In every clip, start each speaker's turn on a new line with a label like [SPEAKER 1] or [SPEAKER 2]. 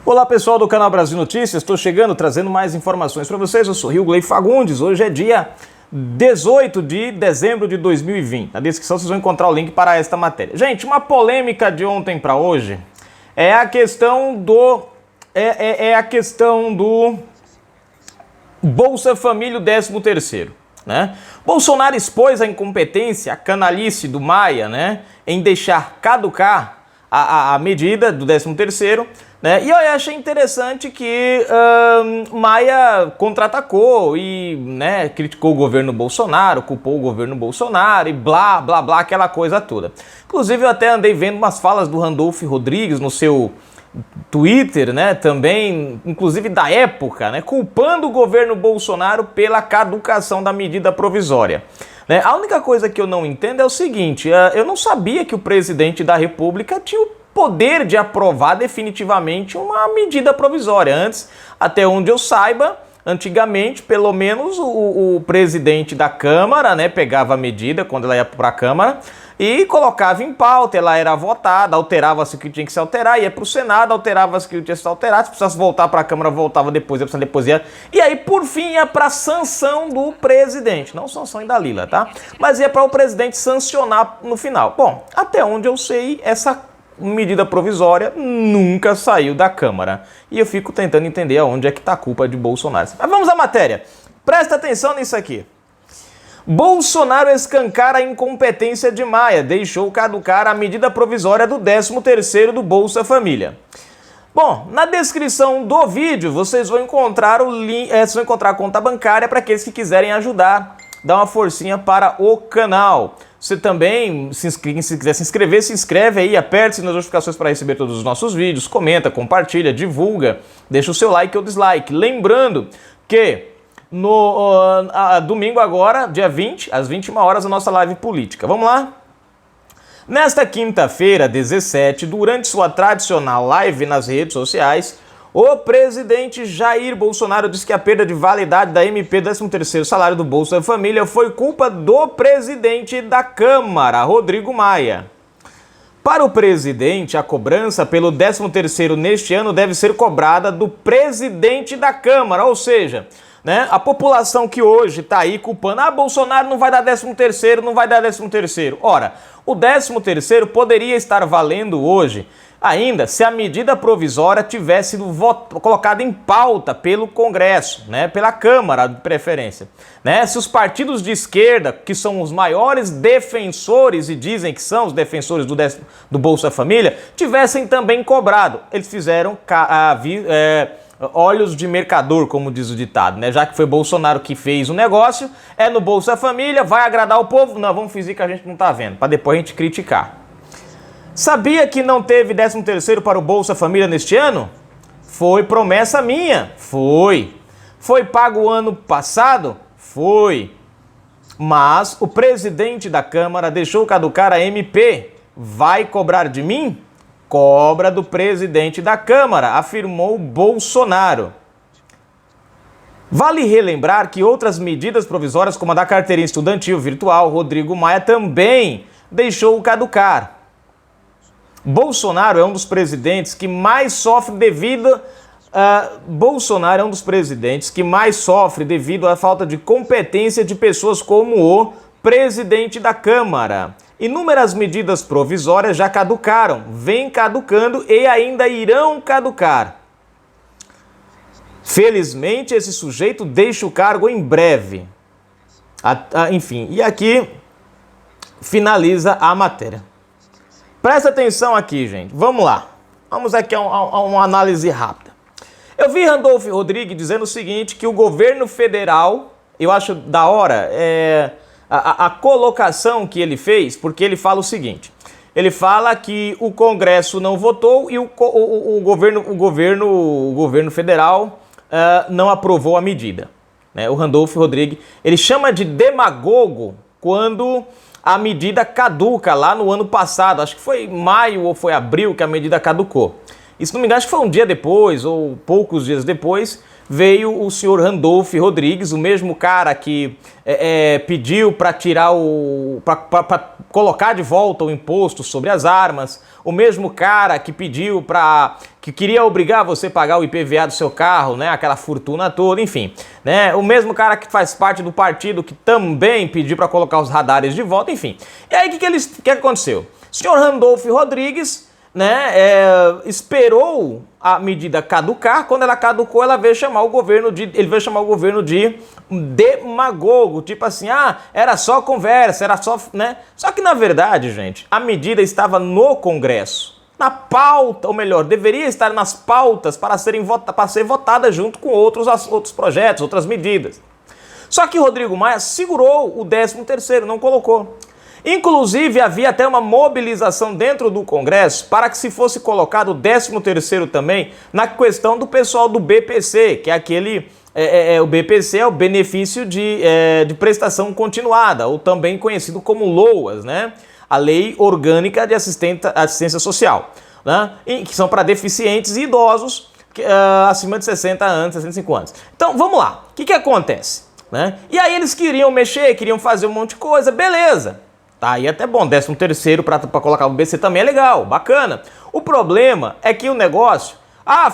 [SPEAKER 1] Olá pessoal do canal Brasil Notícias, estou chegando trazendo mais informações para vocês. Eu sou Rilgley Fagundes, hoje é dia 18 de dezembro de 2020. Na descrição vocês vão encontrar o link para esta matéria. Gente, uma polêmica de ontem para hoje é a questão do Bolsa Família 13º, né? Bolsonaro expôs a incompetência, a canalice do Maia, né, em deixar caducar a medida do 13º, né? E eu achei interessante que Maia contra-atacou e, né, criticou o governo Bolsonaro, culpou o governo Bolsonaro e blá, blá, blá, aquela coisa toda. Inclusive eu até andei vendo umas falas do Randolph Rodrigues no seu Twitter, né, também, inclusive da época, né, culpando o governo Bolsonaro pela caducação da medida provisória. Né? A única coisa que eu não entendo é o seguinte, eu não sabia que o presidente da República tinha o poder de aprovar definitivamente uma medida provisória. Antes, até onde eu saiba, antigamente, pelo menos o presidente da Câmara, né, pegava a medida quando ela ia para a Câmara e colocava em pauta, ela era votada, alterava-se o que tinha que se alterar, ia para o Senado, alterava-se o que tinha que se alterar, se precisasse voltar para a Câmara, voltava depois, ia, e aí por fim ia para a sanção do presidente, não sanção da Lila, tá? Mas ia para o presidente sancionar no final. Bom, até onde eu sei, essa medida provisória nunca saiu da Câmara. E eu fico tentando entender aonde é que está a culpa de Bolsonaro. Mas vamos à matéria. Presta atenção nisso aqui. Bolsonaro escancara a incompetência de Maia, deixou caducar a medida provisória do 13º do Bolsa Família. Bom, na descrição do vídeo vocês vão encontrar o link, vocês vão encontrar a conta bancária para aqueles que quiserem ajudar, dar uma forcinha para o canal. Você também, se quiser se inscrever, se inscreve aí, aperte as notificações para receber todos os nossos vídeos, comenta, compartilha, divulga, deixa o seu like ou dislike. Lembrando que no domingo agora, dia 20, às 21 horas, a nossa live política. Vamos lá? Nesta quinta-feira, 17, durante sua tradicional live nas redes sociais, o presidente Jair Bolsonaro disse que a perda de validade da MP 13º salário do Bolsa Família foi culpa do presidente da Câmara, Rodrigo Maia. Para o presidente, a cobrança pelo 13º neste ano deve ser cobrada do presidente da Câmara, ou seja, né, a população que hoje está aí culpando, Bolsonaro não vai dar 13º, não vai dar 13º. Ora, o 13º poderia estar valendo hoje ainda se a medida provisória tivesse sido colocada em pauta pelo Congresso, né, pela Câmara de preferência. Né? Se os partidos de esquerda, que são os maiores defensores e dizem que são os defensores do Bolsa Família, tivessem também cobrado. Eles fizeram olhos de mercador, como diz o ditado, né? Já que foi Bolsonaro que fez o negócio, é no Bolsa Família, vai agradar o povo? Não, vamos fingir que a gente não tá vendo, para depois a gente criticar. Sabia que não teve 13º para o Bolsa Família neste ano? Foi promessa minha? Foi. Foi pago o ano passado? Foi. Mas o presidente da Câmara deixou caducar a MP. Vai cobrar de mim? Cobra do presidente da Câmara, afirmou Bolsonaro. Vale relembrar que outras medidas provisórias, como a da carteirinha estudantil virtual, Rodrigo Maia também deixou caducar. Bolsonaro é um dos presidentes que mais sofre devido à falta de competência de pessoas como o presidente da Câmara. Inúmeras medidas provisórias já caducaram, vêm caducando e ainda irão caducar. Felizmente, esse sujeito deixa o cargo em breve. Enfim, e aqui finaliza a matéria. Presta atenção aqui, gente. Vamos lá. Vamos aqui a uma análise rápida. Eu vi Randolph Rodrigues dizendo o seguinte, que o governo federal, eu acho da hora, a colocação que ele fez, porque ele fala o seguinte, ele fala que o Congresso não votou e o governo federal não aprovou a medida. Né? O Randolph Rodrigues, ele chama de demagogo quando a medida caduca lá no ano passado, acho que foi maio ou foi abril que a medida caducou. E se não me engano, acho que foi um dia depois ou poucos dias depois, veio o senhor Randolph Rodrigues, o mesmo cara que pediu para tirar para colocar de volta o imposto sobre as armas, o mesmo cara que pediu que queria obrigar você a pagar o IPVA do seu carro, né, aquela fortuna toda, enfim, né, o mesmo cara que faz parte do partido que também pediu para colocar os radares de volta, enfim. E aí o que aconteceu? O senhor Randolph Rodrigues, né, esperou a medida caducar. Quando ela caducou, ele veio chamar o governo de demagogo, tipo assim, era só conversa, era só, né? Só que na verdade, gente, a medida estava no Congresso, na pauta, ou melhor, deveria estar nas pautas para ser votada junto com outros projetos, outras medidas. Só que Rodrigo Maia segurou o 13º, não colocou. Inclusive, havia até uma mobilização dentro do Congresso para que se fosse colocado o 13º também na questão do pessoal do BPC, que é aquele... o BPC é o benefício de prestação continuada, ou também conhecido como LOAS, né? A Lei Orgânica de Assistência Social, né? Que são para deficientes e idosos acima de 60 anos, 65 anos. Então, vamos lá. O que acontece? Né? E aí eles queriam mexer, queriam fazer um monte de coisa, beleza. Tá aí até bom, 13º para colocar o BC também é legal, bacana. O problema é que o negócio,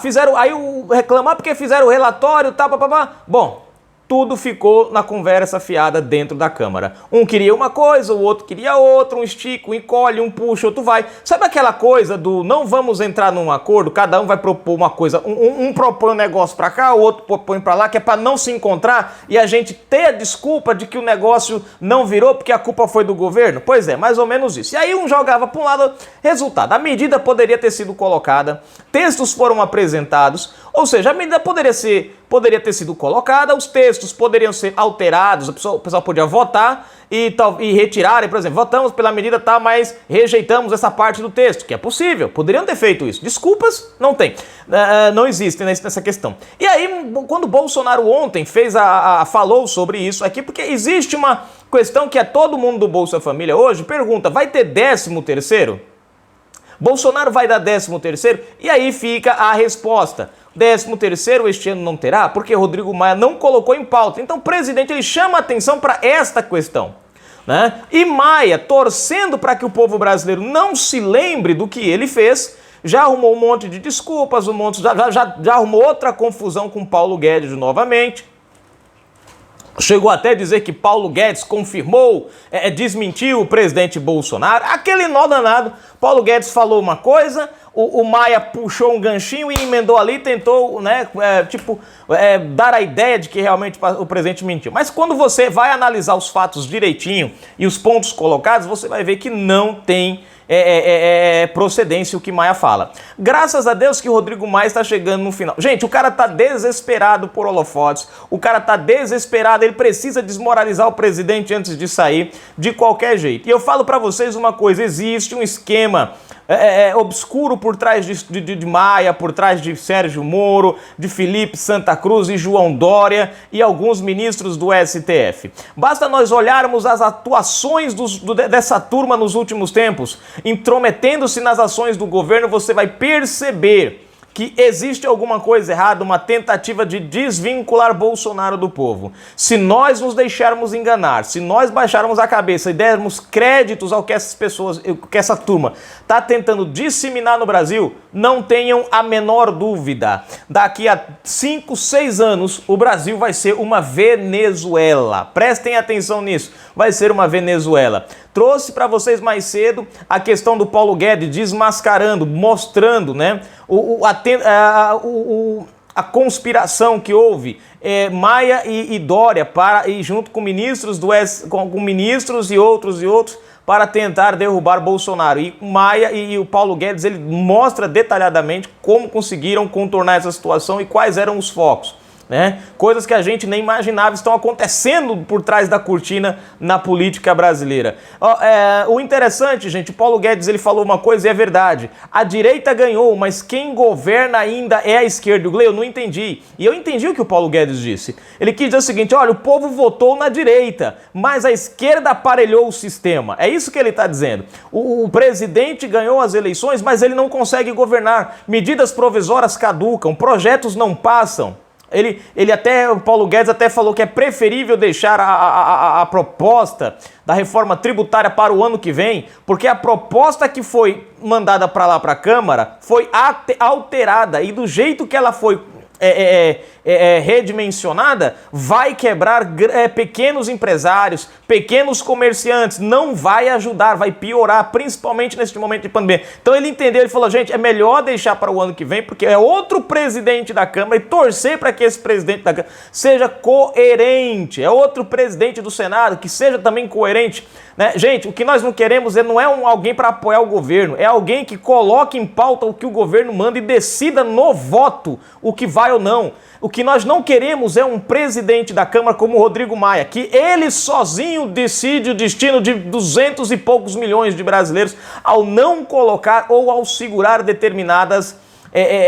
[SPEAKER 1] fizeram, aí reclamar porque fizeram o relatório, tá, papapá. Bom, tudo ficou na conversa fiada dentro da Câmara. Um queria uma coisa, o outro queria outra, um estica, um encolhe, um puxa, outro vai. Sabe aquela coisa do não vamos entrar num acordo, cada um vai propor uma coisa, um propõe um negócio pra cá, o outro propõe pra lá, que é pra não se encontrar e a gente ter a desculpa de que o negócio não virou porque a culpa foi do governo? Pois é, mais ou menos isso. E aí um jogava pra um lado, resultado, a medida poderia ter sido colocada, textos foram apresentados, ou seja, a medida poderia ter sido colocada, os textos poderiam ser alterados, o pessoal podia votar e retirarem, por exemplo, votamos pela medida tal, mas rejeitamos essa parte do texto, que é possível, poderiam ter feito isso. Desculpas, não tem, não existem nessa questão. E aí, quando o Bolsonaro ontem falou sobre isso aqui, porque existe uma questão que todo mundo do Bolsa Família hoje pergunta, vai ter 13º? Bolsonaro vai dar 13º? E aí fica a resposta. 13º este ano não terá, porque Rodrigo Maia não colocou em pauta. Então o presidente ele chama atenção para esta questão, né? E Maia, torcendo para que o povo brasileiro não se lembre do que ele fez, já arrumou um monte de desculpas, já arrumou outra confusão com Paulo Guedes novamente. Chegou até a dizer que Paulo Guedes confirmou, desmentiu o presidente Bolsonaro. Aquele nó danado. Paulo Guedes falou uma coisa, o Maia puxou um ganchinho e emendou ali, tentou, né, dar a ideia de que realmente o presidente mentiu. Mas quando você vai analisar os fatos direitinho e os pontos colocados, você vai ver que não tem procedência o que Maia fala. Graças a Deus que o Rodrigo Maia está chegando no final. Gente, o cara tá desesperado por holofotes, o cara tá desesperado, ele precisa desmoralizar o presidente antes de sair, de qualquer jeito. E eu falo pra vocês uma coisa, existe um esquema obscuro por trás de Maia, por trás de Sérgio Moro, de Felipe Santa Cruz e João Dória e alguns ministros do STF. Basta nós olharmos as atuações dessa turma nos últimos tempos, intrometendo-se nas ações do governo, você vai perceber que existe alguma coisa errada, uma tentativa de desvincular Bolsonaro do povo. Se nós nos deixarmos enganar, se nós baixarmos a cabeça e dermos créditos ao que essas pessoas, que essa turma está tentando disseminar no Brasil, não tenham a menor dúvida. Daqui a 5, 6 anos, o Brasil vai ser uma Venezuela. Prestem atenção nisso. Vai ser uma Venezuela. Trouxe para vocês mais cedo a questão do Paulo Guedes desmascarando, mostrando, né, a conspiração que houve, Maia e Dória, e junto com ministros com ministros e outros para tentar derrubar Bolsonaro. E Maia e o Paulo Guedes, ele mostra detalhadamente como conseguiram contornar essa situação e quais eram os focos. Né? Coisas que a gente nem imaginava estão acontecendo por trás da cortina na política brasileira. O interessante, gente, o Paulo Guedes ele falou uma coisa e é verdade. A direita ganhou, mas quem governa ainda é a esquerda. Eu não entendi. E eu entendi o que o Paulo Guedes disse. Ele quis dizer o seguinte, olha, o povo votou na direita, mas a esquerda aparelhou o sistema. É isso que ele está dizendo. O presidente ganhou as eleições, mas ele não consegue governar. Medidas provisórias caducam, projetos não passam. Ele até, o Paulo Guedes até falou que é preferível deixar a proposta da reforma tributária para o ano que vem, porque a proposta que foi mandada para lá, para a Câmara, foi alterada, e do jeito que ela foi redimensionada, vai quebrar pequenos empresários, pequenos comerciantes, não vai ajudar, vai piorar, principalmente neste momento de pandemia. Então ele entendeu, ele falou, gente, é melhor deixar para o ano que vem, porque é outro presidente da Câmara, e torcer para que esse presidente da Câmara seja coerente, é outro presidente do Senado que seja também coerente, né? Gente, o que nós não queremos não é alguém para apoiar o governo, é alguém que coloque em pauta o que o governo manda e decida no voto o que vai ou não. O que nós não queremos é um presidente da Câmara como o Rodrigo Maia, que ele sozinho decide o destino de 200 e poucos milhões de brasileiros ao não colocar ou ao segurar determinadas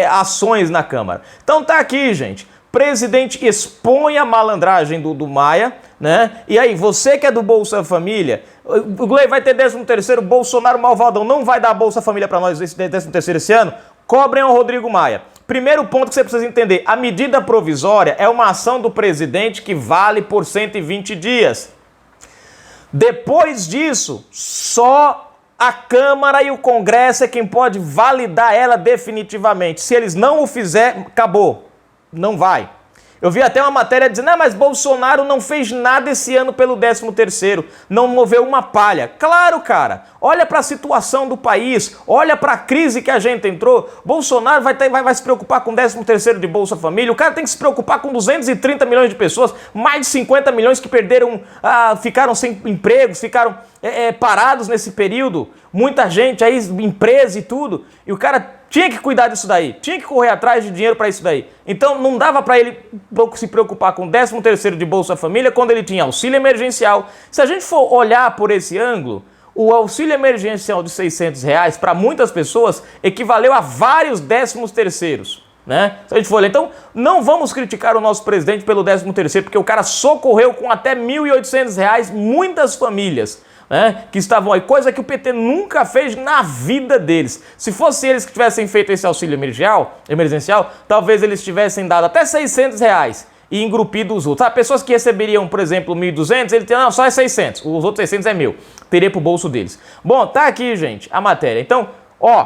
[SPEAKER 1] ações na Câmara. Então tá aqui, gente. Presidente expõe a malandragem do Maia, né? E aí, você que é do Bolsa Família, o Glei vai ter 13º, Bolsonaro malvadão não vai dar Bolsa Família para nós esse 13º esse ano? Cobrem ao Rodrigo Maia. Primeiro ponto que você precisa entender, a medida provisória é uma ação do presidente que vale por 120 dias. Depois disso, só a Câmara e o Congresso é quem pode validar ela definitivamente. Se eles não o fizerem, acabou. Não vai. Eu vi até uma matéria dizendo, mas Bolsonaro não fez nada esse ano pelo 13º, não moveu uma palha. Claro, cara, olha para a situação do país, olha para a crise que a gente entrou. Bolsonaro vai se preocupar com 13º de Bolsa Família, o cara tem que se preocupar com 230 milhões de pessoas, mais de 50 milhões que perderam, ficaram sem empregos, ficaram parados nesse período, muita gente aí, empresa e tudo, e o cara tinha que cuidar disso daí, tinha que correr atrás de dinheiro para isso daí. Então não dava para ele se preocupar com 13º de Bolsa Família quando ele tinha auxílio emergencial. Se a gente for olhar por esse ângulo, o auxílio emergencial de R$600 para muitas pessoas equivaleu a vários 13º. Né? Se a gente for olhar, então não vamos criticar o nosso presidente pelo 13º, porque o cara socorreu com até R$1.800 muitas famílias, né, que estavam aí, coisa que o PT nunca fez na vida deles. Se fosse eles que tivessem feito esse auxílio emergencial, talvez eles tivessem dado até R$600 e engrupido os outros. Pessoas que receberiam, por exemplo, 1.200, ele tem, não, só é 600, os outros 600 é meu, teria pro bolso deles. Bom, tá aqui, gente, a matéria. Então,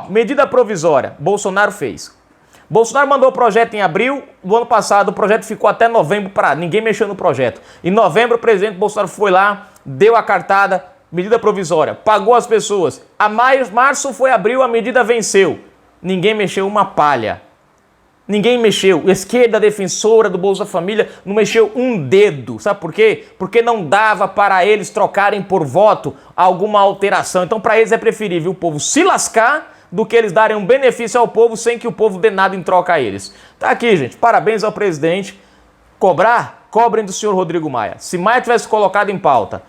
[SPEAKER 1] medida provisória, Bolsonaro fez. Bolsonaro mandou o projeto em abril do ano passado, o projeto ficou até novembro parado, ninguém mexeu no projeto. Em novembro, o presidente Bolsonaro foi lá, deu a cartada, medida provisória, pagou as pessoas. A março foi abril, a medida venceu. Ninguém mexeu uma palha. Ninguém mexeu. A esquerda defensora do Bolsa Família não mexeu um dedo. Sabe por quê? Porque não dava para eles trocarem por voto alguma alteração. Então, para eles é preferível o povo se lascar do que eles darem um benefício ao povo sem que o povo dê nada em troca a eles. Tá aqui, gente. Parabéns ao presidente. Cobrem do senhor Rodrigo Maia. Se Maia tivesse colocado em pauta,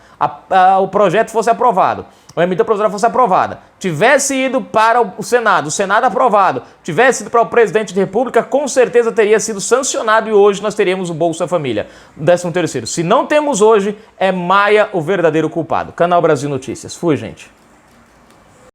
[SPEAKER 1] o projeto fosse aprovado, a medida provisória fosse aprovada, tivesse ido para o Senado aprovado, tivesse ido para o presidente da República, com certeza teria sido sancionado e hoje nós teríamos o Bolsa Família, 13º. Se não temos hoje, é Maia o verdadeiro culpado. Canal Brasil Notícias. Fui, gente.